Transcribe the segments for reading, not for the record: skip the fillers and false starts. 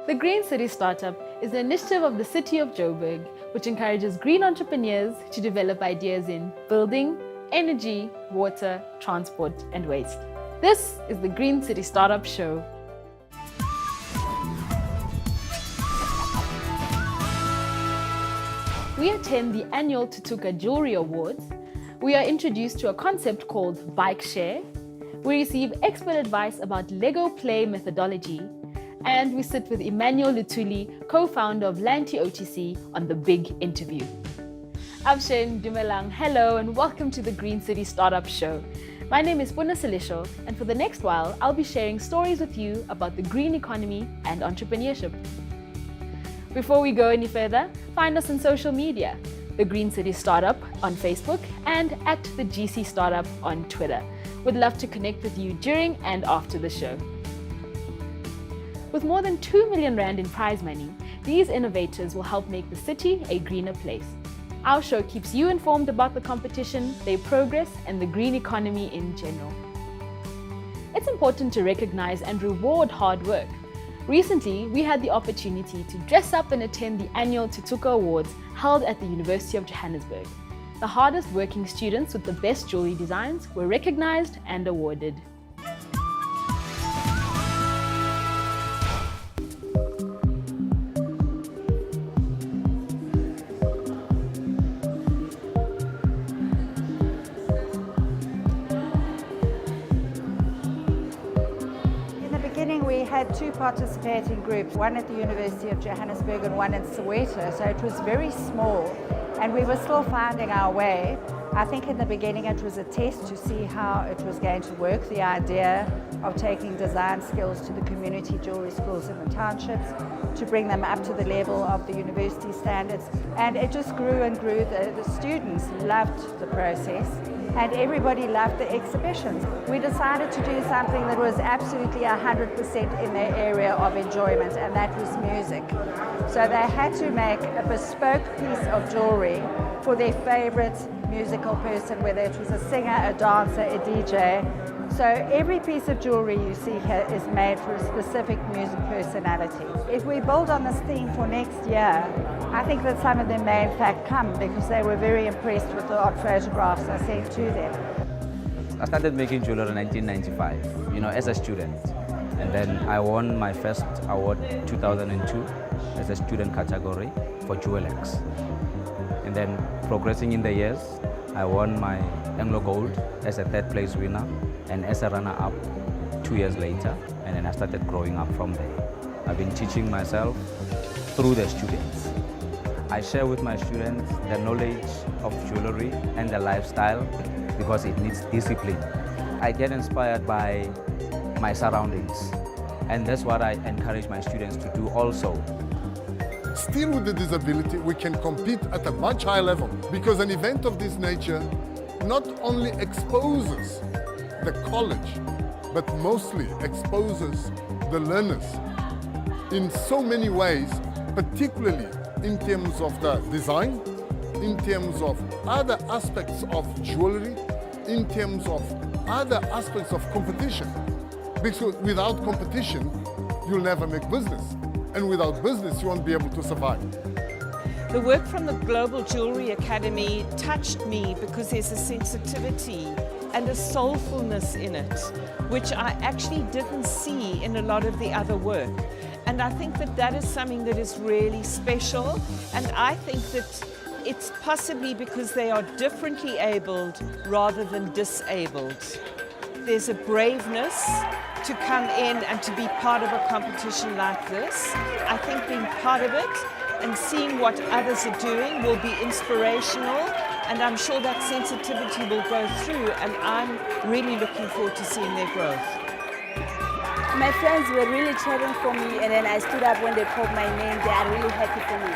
The Green City Startup is an initiative of the City of Joburg, which encourages green entrepreneurs to develop ideas in building, energy, water, transport, and waste. This is the Green City Startup Show. We attend the annual Tutuka Jewelry Awards. We are introduced to a concept called Bike Share. We receive expert advice about Lego play methodology. And we sit with Emmanuel Lutuli, co-founder of Lanti OTC, on the big interview. Abshen Dumelang, hello and welcome to the Green City Startup Show. My name is Puna Salisho, and for the next while, I'll be sharing stories with you about the green economy and entrepreneurship. Before we go any further, find us on social media, the Green City Startup on Facebook and at the GC Startup on Twitter. We'd love to connect with you during and after the show. With more than 2 million Rand in prize money, these innovators will help make the city a greener place. Our show keeps you informed about the competition, their progress, and the green economy in general. It's important to recognize and reward hard work. Recently, we had the opportunity to dress up and attend the annual Tutuka Awards held at the University of Johannesburg. The hardest working students with the best jewelry designs were recognized and awarded. We had two participating groups, one at the University of Johannesburg and one in Soweto, so it was very small and we were still finding our way. I think in the beginning it was a test to see how it was going to work, the idea of taking design skills to the community jewelry schools in the townships to bring them up to the level of the university standards, and it just grew and grew. The students loved the process and everybody loved the exhibitions. We decided to do something that was absolutely 100% in their area of enjoyment, and that was music. So they had to make a bespoke piece of jewelry for their favorite musical person, whether it was a singer, a dancer, a DJ. So every piece of jewelry you see here is made for a specific music personality. If we build on this theme for next year, I think that some of them may in fact come because they were very impressed with the art photographs I sent to them. I started making jewelry in 1995, as a student. And then I won my first award in 2002 as a student category for JewelX. And then progressing in the years, I won my Anglo Gold as a third place winner and as a runner-up 2 years later. And then I started growing up from there. I've been teaching myself through the students. I share with my students the knowledge of jewelry and the lifestyle because it needs discipline. I get inspired by my surroundings, and that's what I encourage my students to do also. Still with the disability, we can compete at a much higher level because an event of this nature not only exposes the college, but mostly exposes the learners in so many ways, particularly in terms of the design, in terms of other aspects of jewelry, in terms of other aspects of competition. Because without competition, you'll never make business. And without business, you won't be able to survive. The work from the Global Jewelry Academy touched me because there's a sensitivity and a soulfulness in it, which I actually didn't see in a lot of the other work. And I think that that is something that is really special. And I think that it's possibly because they are differently abled rather than disabled. There's a braveness to come in and to be part of a competition like this. I think being part of it and seeing what others are doing will be inspirational, and I'm sure that sensitivity will go through, and I'm really looking forward to seeing their growth. My friends were really cheering for me, and then I stood up when they called my name. They are really happy for me.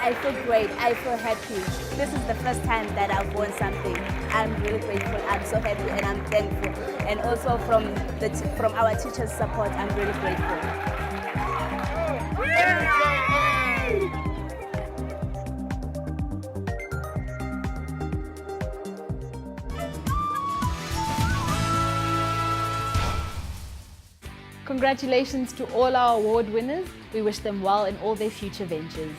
I feel great. I feel happy. This is the first time that I've won something. I'm really grateful. I'm so happy and I'm thankful. And also from our teachers' support, I'm really grateful. Congratulations to all our award winners. We wish them well in all their future ventures.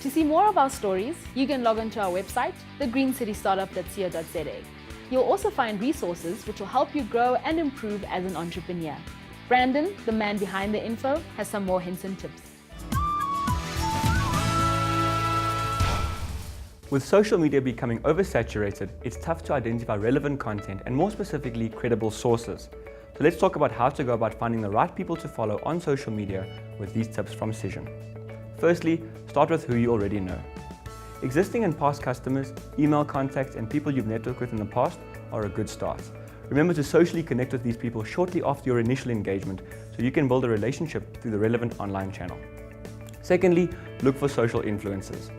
To see more of our stories, you can log on to our website, TheGreenCityStartup.co.za. You'll also find resources which will help you grow and improve as an entrepreneur. Brandon, the man behind the info, has some more hints and tips. With social media becoming oversaturated, it's tough to identify relevant content and more specifically credible sources. So let's talk about how to go about finding the right people to follow on social media with these tips from Cision. Firstly, start with who you already know. Existing and past customers, email contacts and people you've networked with in the past are a good start. Remember to socially connect with these people shortly after your initial engagement so you can build a relationship through the relevant online channel. Secondly, look for social influencers.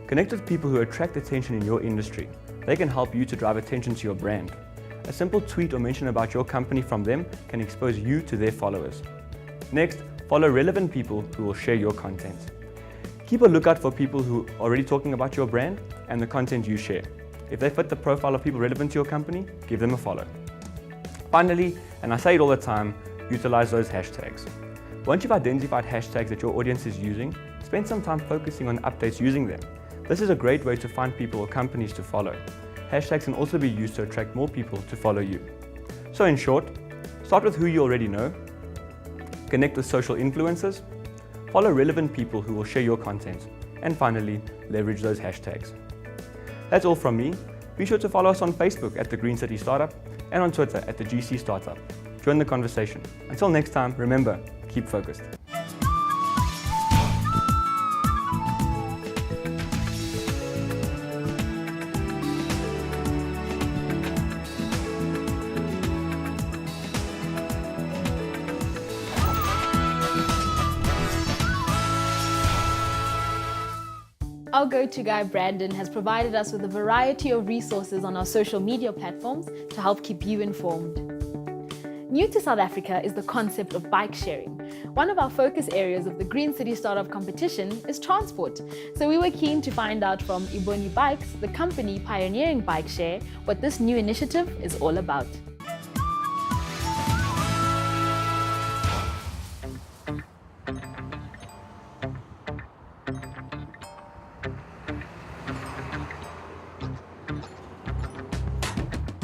Connect with people who attract attention in your industry. They can help you to drive attention to your brand. A simple tweet or mention about your company from them can expose you to their followers. Next, follow relevant people who will share your content. Keep a lookout for people who are already talking about your brand and the content you share. If they fit the profile of people relevant to your company, give them a follow. Finally, and I say it all the time, utilize those hashtags. Once you've identified hashtags that your audience is using, spend some time focusing on updates using them. This is a great way to find people or companies to follow. Hashtags can also be used to attract more people to follow you. So in short, start with who you already know, connect with social influencers, follow relevant people who will share your content, and finally, leverage those hashtags. That's all from me. Be sure to follow us on Facebook at The Green City Startup and on Twitter at The GC Startup. Join the conversation. Until next time, remember, keep focused. Our go-to guy, Brandon, has provided us with a variety of resources on our social media platforms to help keep you informed. New to South Africa is the concept of bike sharing. One of our focus areas of the Green City Startup competition is transport. So we were keen to find out from Iboni Bikes, the company pioneering bike share, what this new initiative is all about.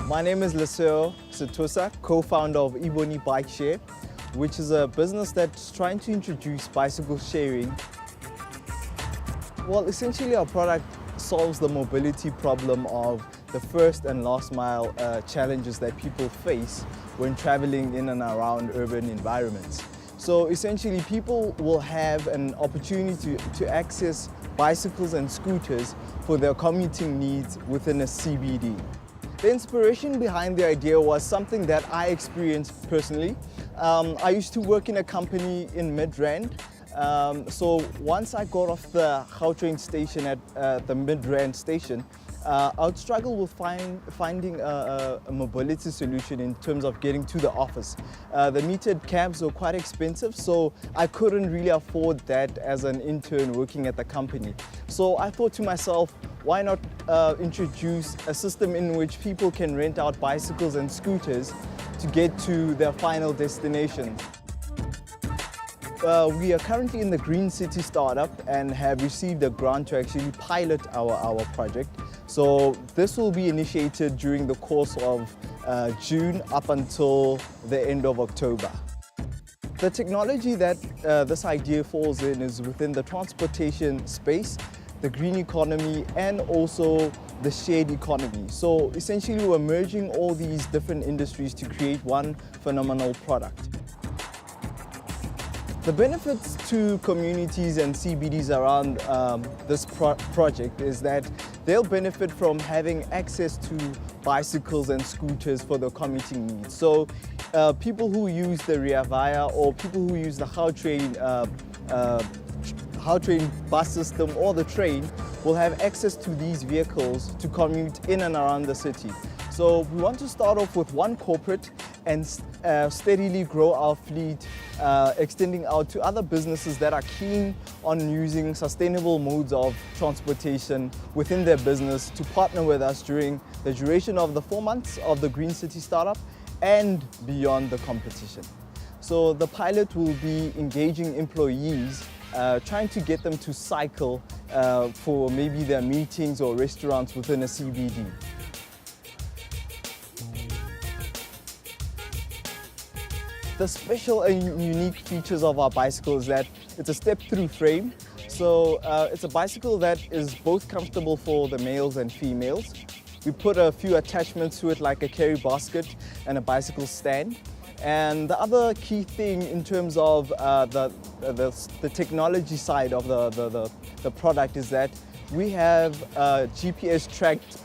My name is Leseo Setosa, co-founder of Iboni Bike Share, which is a business that's trying to introduce bicycle sharing. Well, essentially our product solves the mobility problem of the first and last mile challenges that people face when traveling in and around urban environments. So essentially people will have an opportunity to access bicycles and scooters for their commuting needs within a CBD. The inspiration behind the idea was something that I experienced personally. I used to work in a company in Midrand. So once I got off the Gautrain station at the Midrand station, I would struggle with finding a mobility solution in terms of getting to the office. The metered cabs were quite expensive, so I couldn't really afford that as an intern working at the company. So I thought to myself, why not introduce a system in which people can rent out bicycles and scooters to get to their final destination. We are currently in the Green City Startup and have received a grant to actually pilot our project. So this will be initiated during the course of June up until the end of October. The technology that this idea falls in is within the transportation space, the green economy, and also the shared economy. So essentially we're merging all these different industries to create one phenomenal product. The benefits to communities and CBDs around this project is that they'll benefit from having access to bicycles and scooters for their commuting needs. So people who use the Rea Vaya or people who use the Gautrain bus system or the train will have access to these vehicles to commute in and around the city. So we want to start off with one corporate and steadily grow our fleet, extending out to other businesses that are keen on using sustainable modes of transportation within their business to partner with us during the duration of the 4 months of the Green City Startup and beyond the competition. So the pilot will be engaging employees, trying to get them to cycle for maybe their meetings or restaurants within a CBD. The special and unique features of our bicycle is that it's a step-through frame. So it's a bicycle that is both comfortable for the males and females. We put a few attachments to it like a carry basket and a bicycle stand. And the other key thing in terms of the technology side of the product is that we have GPS-tracked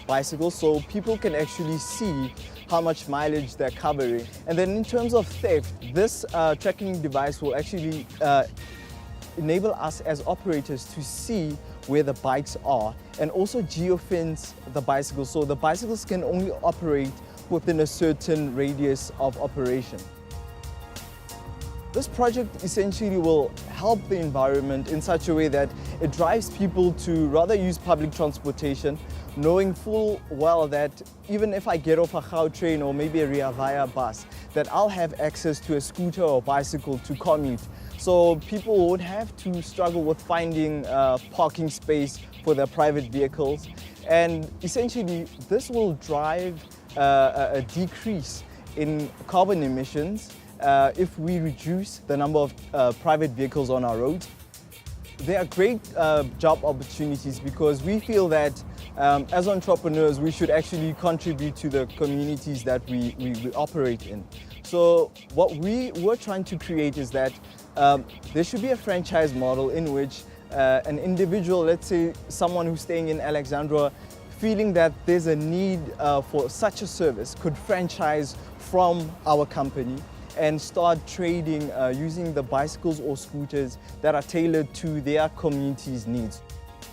bicycles, so people can actually see how much mileage they're covering. And then in terms of theft, this tracking device will actually enable us as operators to see where the bikes are and also geofence the bicycles, so the bicycles can only operate within a certain radius of operation. This project essentially will help the environment in such a way that it drives people to rather use public transportation, knowing full well that even if I get off a Gautrain or maybe a Ria Vaya bus, that I'll have access to a scooter or bicycle to commute. So people won't have to struggle with finding parking space for their private vehicles. And essentially, this will drive a decrease in carbon emissions if we reduce the number of private vehicles on our roads. They are great job opportunities because we feel that as entrepreneurs we should actually contribute to the communities that we operate in. So what we were trying to create is that there should be a franchise model in which an individual, let's say someone who's staying in Alexandra, feeling that there's a need for such a service, could franchise from our company and start trading using the bicycles or scooters that are tailored to their community's needs.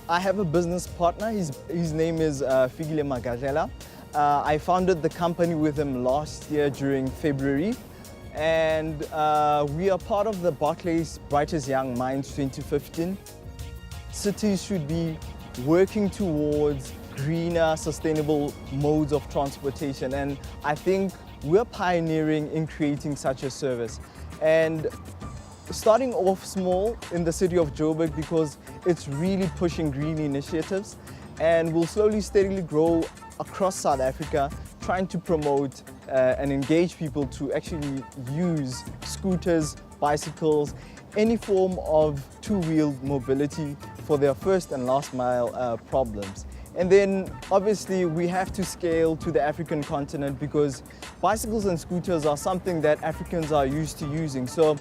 I have a business partner, his name is Figile Magajela. I founded the company with him last year during February, and we are part of the Barclays Brightest Young Minds 2015. Cities should be working towards greener, sustainable modes of transportation, and I think we're pioneering in creating such a service. And starting off small in the City of Joburg because it's really pushing green initiatives, and we'll slowly, steadily grow across South Africa, trying to promote and engage people to actually use scooters, bicycles, any form of two-wheeled mobility for their first and last mile problems. And then obviously we have to scale to the African continent because bicycles and scooters are something that Africans are used to using. So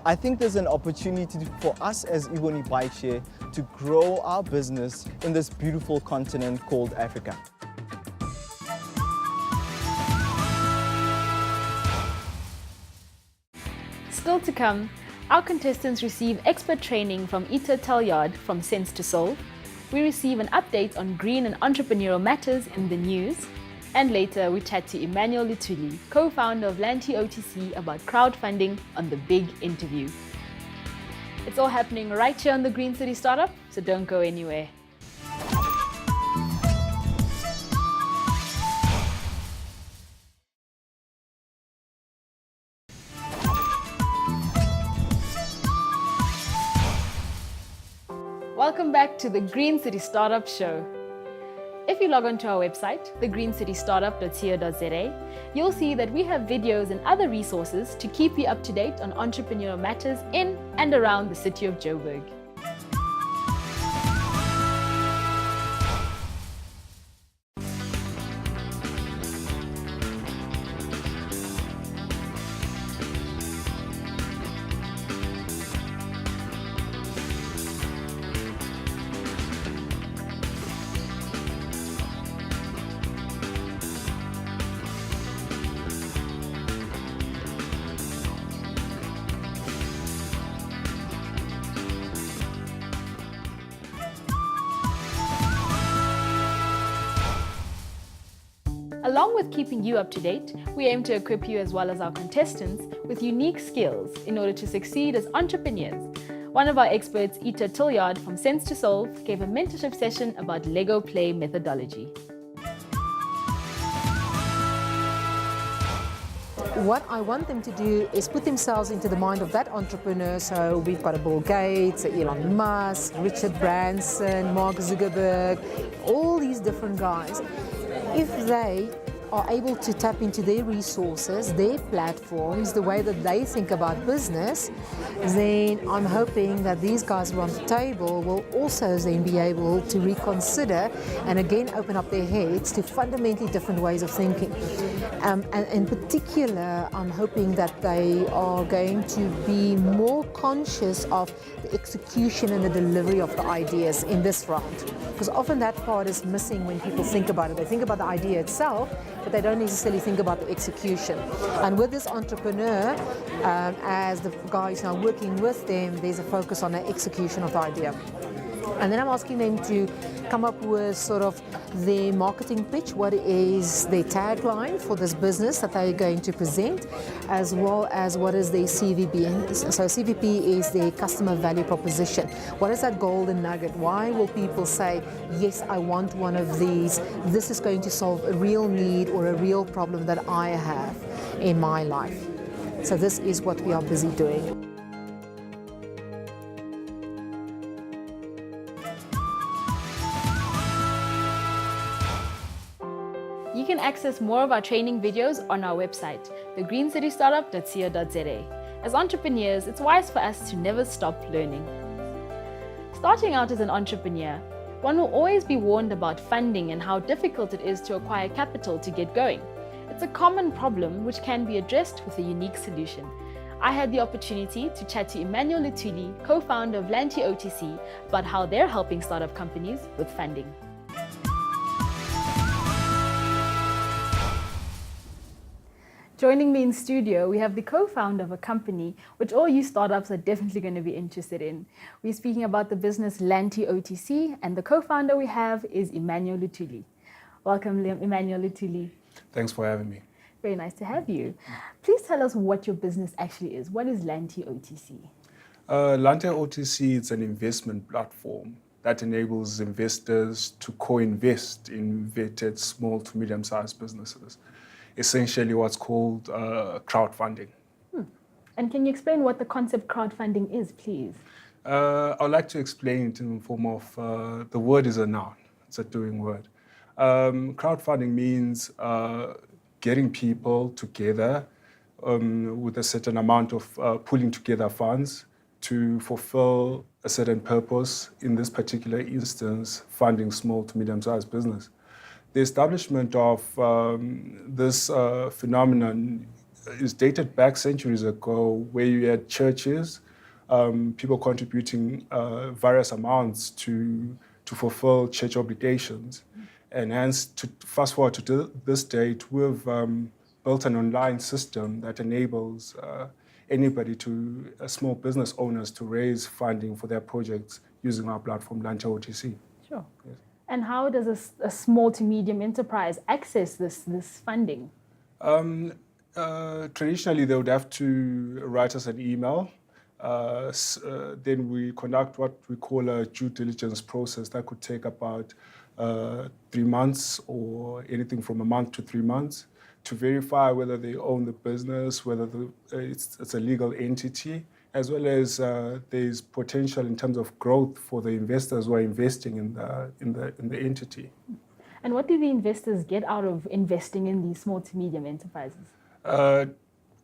I think there's an opportunity for us as Ebony Bike Share to grow our business in this beautiful continent called Africa. Still to come, our contestants receive expert training from Ita Talyard from Sense to Soul. We receive an update on green and entrepreneurial matters in the news. And later we chat to Emmanuel Lutuli, co-founder of Lanty OTC, about crowdfunding on The Big Interview. It's all happening right here on the Green City Startup, so don't go anywhere. Welcome back to the Green City Startup Show. If you log onto our website, thegreencitystartup.co.za, you'll see that we have videos and other resources to keep you up to date on entrepreneurial matters in and around the City of Joburg. Along with keeping you up to date, we aim to equip you as well as our contestants with unique skills in order to succeed as entrepreneurs. One of our experts, Ita Talyard from Sense to Soul, gave a mentorship session about Lego play methodology. what I want them to do is put themselves into the mind of that entrepreneur. So we've got a Bill Gates, a Elon Musk, Richard Branson, Mark Zuckerberg, all these different guys. If they are able to tap into their resources, their platforms, the way that they think about business, then I'm hoping that these guys around the table will also then be able to reconsider and again open up their heads to fundamentally different ways of thinking. And in particular, I'm hoping that they are going to be more conscious of the execution and the delivery of the ideas in this round. Because often that part is missing when people think about it. They think about the idea itself, but they don't necessarily think about the execution. And with this entrepreneur, as the guy is now working with them, there's a focus on the execution of the idea. And then I'm asking them to come up with sort of their marketing pitch, what is their tagline for this business that they're going to present, as well as what is their CVP. So CVP is their customer value proposition. What is that golden nugget? Why will people say, yes, I want one of these. This is going to solve a real need or a real problem that I have in my life. So this is what we are busy doing. You can access more of our training videos on our website, TheGreenCityStartup.co.za. As entrepreneurs, it's wise for us to never stop learning. Starting out as an entrepreneur, one will always be warned about funding and how difficult it is to acquire capital to get going. It's a common problem which can be addressed with a unique solution. I had the opportunity to chat to Emmanuel Lutuli, co-founder of Lanti OTC, about how they're helping startup companies with funding. Joining me in studio, we have the co-founder of a company which all you startups are definitely going to be interested in. We're speaking about the business Lanti OTC, and the co-founder we have is Emmanuel Lutuli. Welcome, Emmanuel Lutuli. Thanks for having me. Very nice to have you. Please tell us what your business actually is. What is Lanti OTC? Lanti OTC is an investment platform that enables investors to co-invest in vetted small to medium-sized businesses. Essentially what's called crowdfunding. And can you explain what the Concept Crowdfunding is, please? I'd like to explain it in the form of the word is a noun. It's a doing word. Crowdfunding means getting people together with a certain amount of pulling together funds to fulfill a certain purpose, in this particular instance, funding small to medium-sized business. The establishment of this phenomenon is dated back centuries ago, where you had churches, people contributing various amounts to fulfill church obligations. And hence, to fast forward to this date, we've built an online system that enables anybody small business owners to raise funding for their projects using our platform, Lanti OTC. Sure. Yes. And how does a small to medium enterprise access this funding? Traditionally, they would have to write us an email. Then we conduct what we call a due diligence process that could take about 3 months or anything from a month to 3 months to verify whether they own the business, whether it's a legal entity, as well as there's potential in terms of growth for the investors who are investing in the entity. And what do the investors get out of investing in these small to medium enterprises?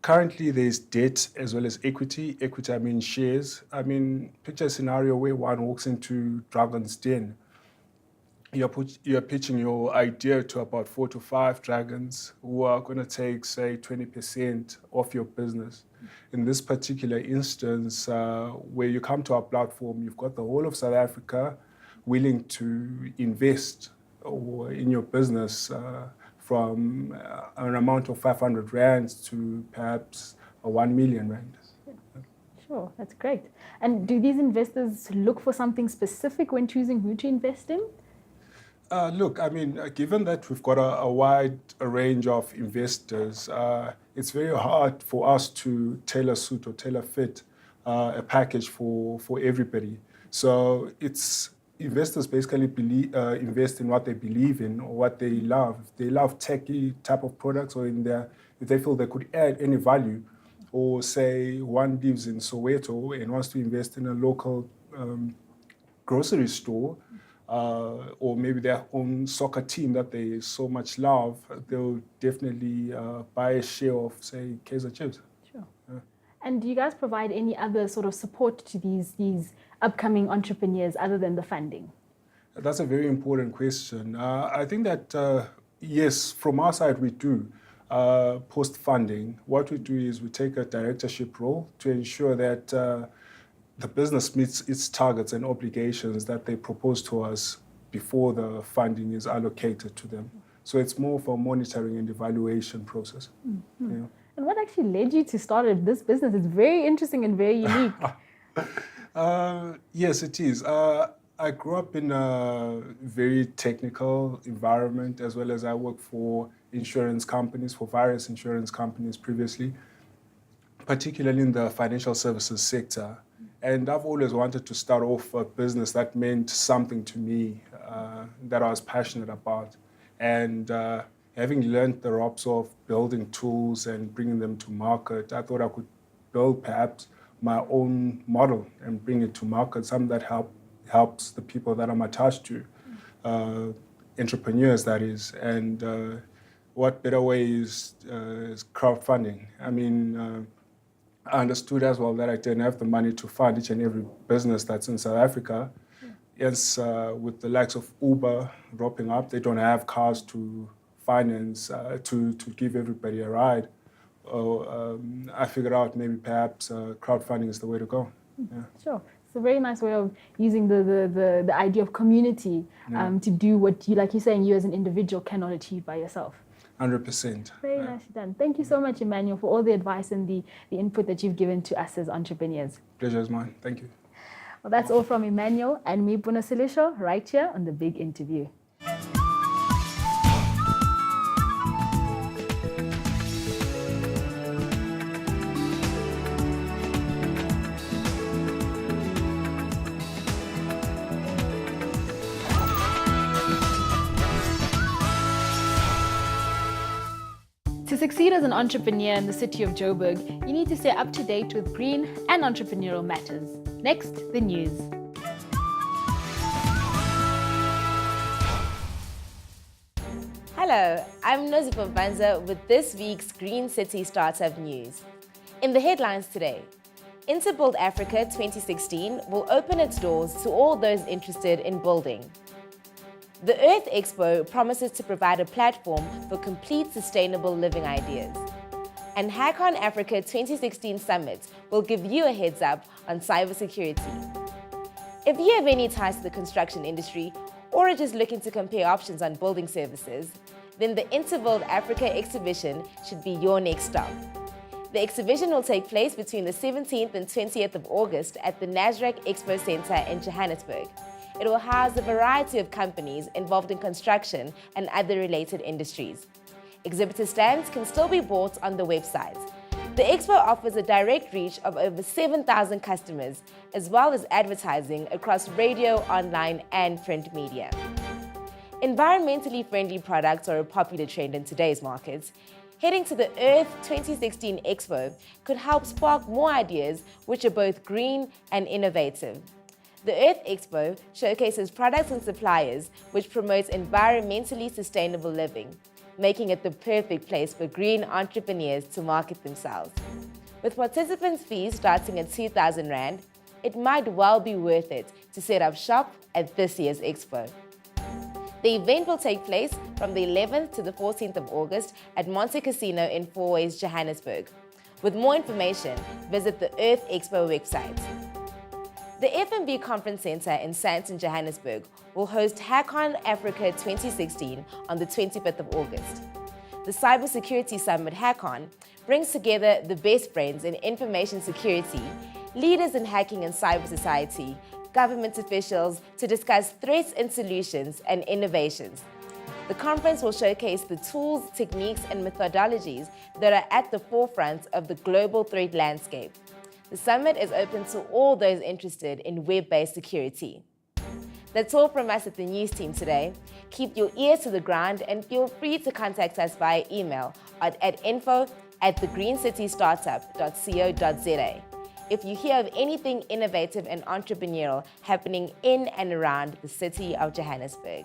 Currently, there's debt as well as equity. Equity, I mean shares. I mean, picture a scenario where one walks into Dragon's Den. You're pitching your idea to about 4 to 5 dragons who are going to take, say, 20% of your business. In this particular instance, where you come to our platform, you've got the whole of South Africa willing to invest in your business from an amount of 500 rands to perhaps 1 million rand. Sure, that's great. And do these investors look for something specific when choosing who to invest in? Look, I mean, given that we've got a wide range of investors, it's very hard for us to tailor suit or tailor fit a package for everybody. So investors basically invest in what they believe in or what they love. If they love techy type of products, or in if they feel they could add any value, or say one lives in Soweto and wants to invest in a local grocery store, or maybe their own soccer team that they so much love, they'll definitely buy a share of, say, Kaiser Chiefs. Sure. And do you guys provide any other sort of support to these upcoming entrepreneurs other than the funding? That's a very important question. I think that, yes, from our side we do. Post-funding, what we do is we take a directorship role to ensure that the business meets its targets and obligations that they propose to us before the funding is allocated to them. So it's more of a monitoring and evaluation process. Mm-hmm. Yeah. And what actually led you to start this business? It's very interesting and very unique. Yes, it is. I grew up in a very technical environment, as well as I worked for insurance companies, for various insurance companies previously, particularly in the financial services sector. And I've always wanted to start off a business that meant something to me, that I was passionate about. And having learned the ropes of building tools and bringing them to market, I thought I could build perhaps my own model and bring it to market, something that helps the people that I'm attached to, entrepreneurs, that is. And what better way is crowdfunding? I mean, I understood as well that I didn't have the money to fund each and every business that's in South Africa. Yes, with the likes of Uber dropping up, they don't have cars to finance, to give everybody a ride. I figured out maybe perhaps crowdfunding is the way to go. Yeah. Sure. It's a very nice way of using the idea of community to do what you, like you're saying, you as an individual cannot achieve by yourself. 100%. Very nicely done. Thank you so much, Emmanuel, for all the advice and the input that you've given to us as entrepreneurs. Pleasure is mine. Thank you. Well, that's all from Emmanuel and me, Puna Silisho, right here on The Big Interview. To succeed as an entrepreneur in the city of Joburg, you need to stay up to date with green and entrepreneurial matters. Next, the news. Hello, I'm Nozipa Banza with this week's Green City Startup News. In the headlines today, Interbuild Africa 2016 will open its doors to all those interested in building. The Earth Expo promises to provide a platform for complete sustainable living ideas. And HackOn Africa 2016 Summit will give you a heads up on cybersecurity. If you have any ties to the construction industry or are just looking to compare options on building services, then the Interbuild Africa exhibition should be your next stop. The exhibition will take place between the 17th and 20th of August at the Nasrec Expo Center in Johannesburg. It will house a variety of companies involved in construction and other related industries. Exhibitor stands can still be bought on the website. The Expo offers a direct reach of over 7,000 customers, as well as advertising across radio, online, and print media. Environmentally friendly products are a popular trend in today's markets. Heading to the Earth 2016 Expo could help spark more ideas which are both green and innovative. The Earth Expo showcases products and suppliers which promote environmentally sustainable living, making it the perfect place for green entrepreneurs to market themselves. With participants' fees starting at 2,000 Rand, it might well be worth it to set up shop at this year's Expo. The event will take place from the 11th to the 14th of August at Monte Casino in Fourways, Johannesburg. With more information, visit the Earth Expo website. The F&B Conference Center in Sandton, Johannesburg will host HackOn Africa 2016 on the 25th of August. The Cybersecurity Summit HackOn brings together the best brains in information security, leaders in hacking and cyber society, government officials to discuss threats and solutions and innovations. The conference will showcase the tools, techniques, and methodologies that are at the forefront of the global threat landscape. The summit is open to all those interested in web-based security. That's all from us at the news team today. Keep your ears to the ground and feel free to contact us via email at info@TheGreenCityStartup.co.za. if you hear of anything innovative and entrepreneurial happening in and around the city of Johannesburg.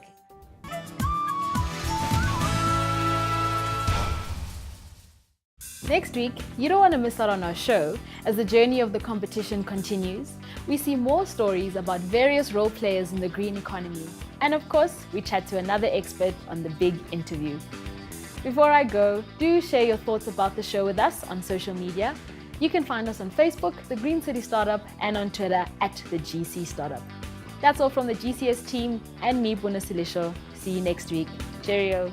Next week, you don't want to miss out on our show. As the journey of the competition continues, we see more stories about various role players in the green economy. And of course, we chat to another expert on the big interview. Before I go, do share your thoughts about the show with us on social media. You can find us on Facebook, The Green City Startup, and on Twitter @TheGC Startup. That's all from the GCS team and me, Buna Silisho. See you next week. Cheerio.